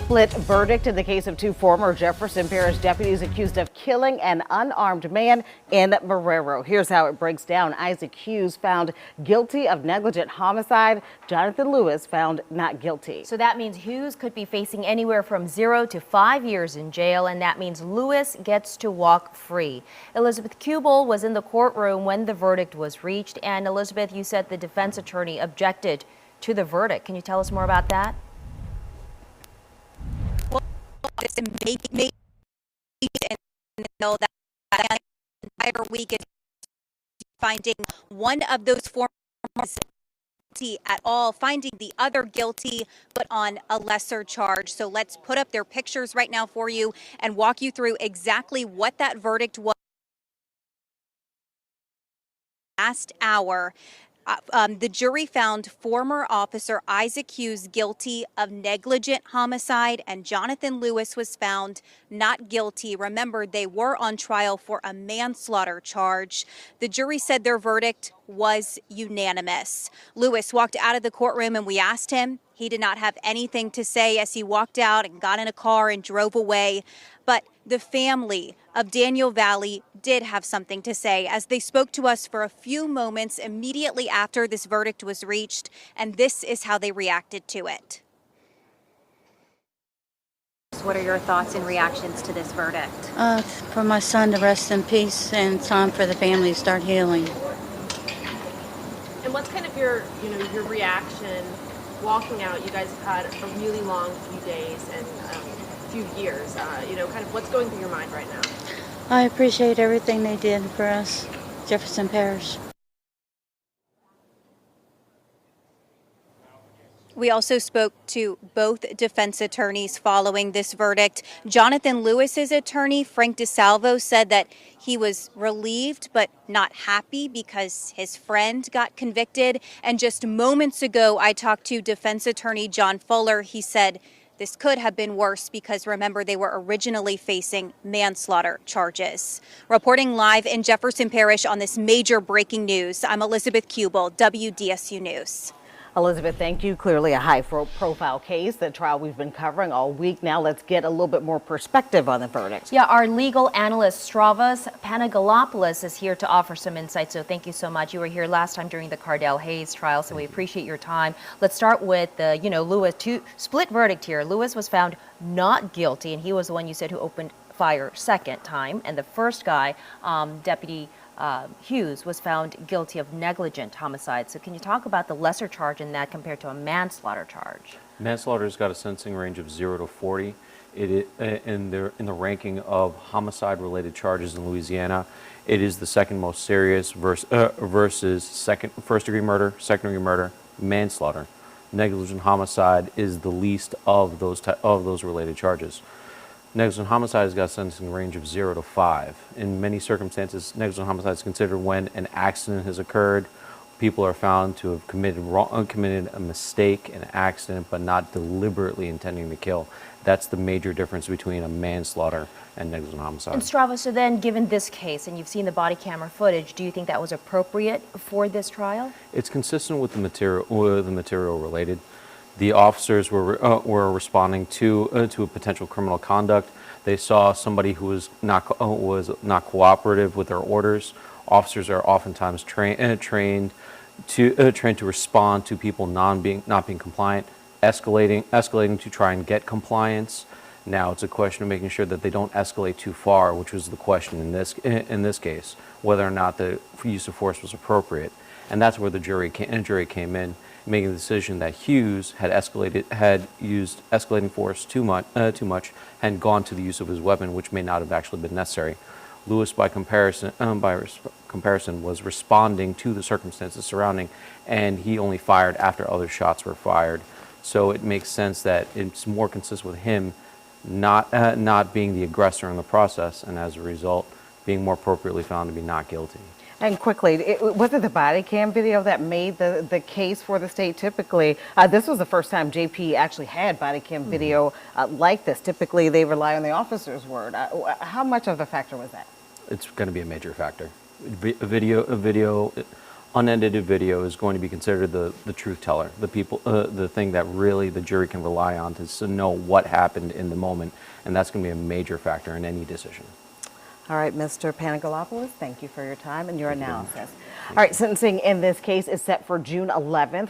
Split verdict in the case of two former Jefferson Parish deputies accused of killing an unarmed man in Marrero. Here's how it breaks down. Isaac Hughes found guilty of negligent homicide. Jonathan Lewis found not guilty. So that means Hughes could be facing anywhere from 0 to 5 years in jail, and that means Lewis gets to walk free. Elizabeth Kubel was in the courtroom when the verdict was reached. And Elizabeth, you said the defense attorney objected to the verdict. Can you tell us more about that? This make and know that entire week is finding one of those former guilty at all, finding the other guilty, but on a lesser charge. So let's put up their pictures right now for you and walk you through exactly what that verdict was last hour. The jury found former officer Isaac Hughes guilty of negligent homicide, and Jonathan Lewis was found not guilty. Remember, they were on trial for a manslaughter charge. The jury said their verdict was unanimous. Lewis walked out of the courtroom and we asked him. He did not have anything to say as he walked out and got in a car and drove away. But the family of Daniel Valley did have something to say as they spoke to us for a few moments immediately after this verdict was reached, and this is how they reacted to it. What are your thoughts and reactions to this verdict? For my son to rest in peace and time for the family to start healing. And what's kind of your reaction walking out? You guys have had a really long few days and few years, kind of what's going through your mind right now? I appreciate everything they did for us, Jefferson Parish. We also spoke to both defense attorneys following this verdict. Jonathan Lewis's attorney, Frank DeSalvo, said that he was relieved but not happy because his friend got convicted. And just moments ago, I talked to defense attorney John Fuller. He said this could have been worse because, remember, they were originally facing manslaughter charges. Reporting live in Jefferson Parish on this major breaking news, I'm Elizabeth Kubel, WDSU News. Elizabeth, thank you. Clearly a high-profile case, the trial we've been covering all week. Now let's get a little bit more perspective on the verdict. Yeah, our legal analyst Stravos Panagalopoulos is here to offer some insight. So thank you so much. You were here last time during the Cardell Hayes trial, so we appreciate your time. Let's start with the, Lewis, split verdict here. Lewis was found not guilty, and he was the one you said who opened fire second time. And the first guy, Deputy Hughes, was found guilty of negligent homicide. So can you talk about the lesser charge in that compared to a manslaughter charge? Manslaughter's got a sentencing range of 0 to 40. In the ranking of homicide-related charges in Louisiana, it is the second most serious versus first-degree murder, second-degree murder, manslaughter. Negligent homicide is the least of those related charges. Negligent homicide has got a sentencing range of 0 to 5. In many circumstances, negligent homicide is considered when an accident has occurred. People are found to have committed a mistake, an accident, but not deliberately intending to kill. That's the major difference between a manslaughter and negligent homicide. And Stravos, so then, given this case, and you've seen the body camera footage, do you think that was appropriate for this trial? It's consistent with the material related. The officers were responding to a potential criminal conduct. They saw somebody who was not cooperative with their orders. Officers are oftentimes trained to respond to people not being compliant, escalating to try and get compliance. Now it's a question of making sure that they don't escalate too far, which was the question in this case, whether or not the use of force was appropriate. And that's where the jury came in, making the decision that Hughes had used escalating force too much, and gone to the use of his weapon, which may not have actually been necessary. Lewis, by comparison, was responding to the circumstances surrounding, and he only fired after other shots were fired. So it makes sense that it's more consistent with him not being the aggressor in the process, and as a result, being more appropriately found to be not guilty. And quickly, was it the body cam video that made the case for the state? Typically, this was the first time JP actually had body cam video like this. Typically, they rely on the officer's word. How much of a factor was that? It's going to be a major factor. Video unedited video is going to be considered the truth teller, the thing that really the jury can rely on to know what happened in the moment, and that's going to be a major factor in any decision. All right, Mr. Panagolopoulos, thank you for your time and your analysis. All right, sentencing in this case is set for June 11th.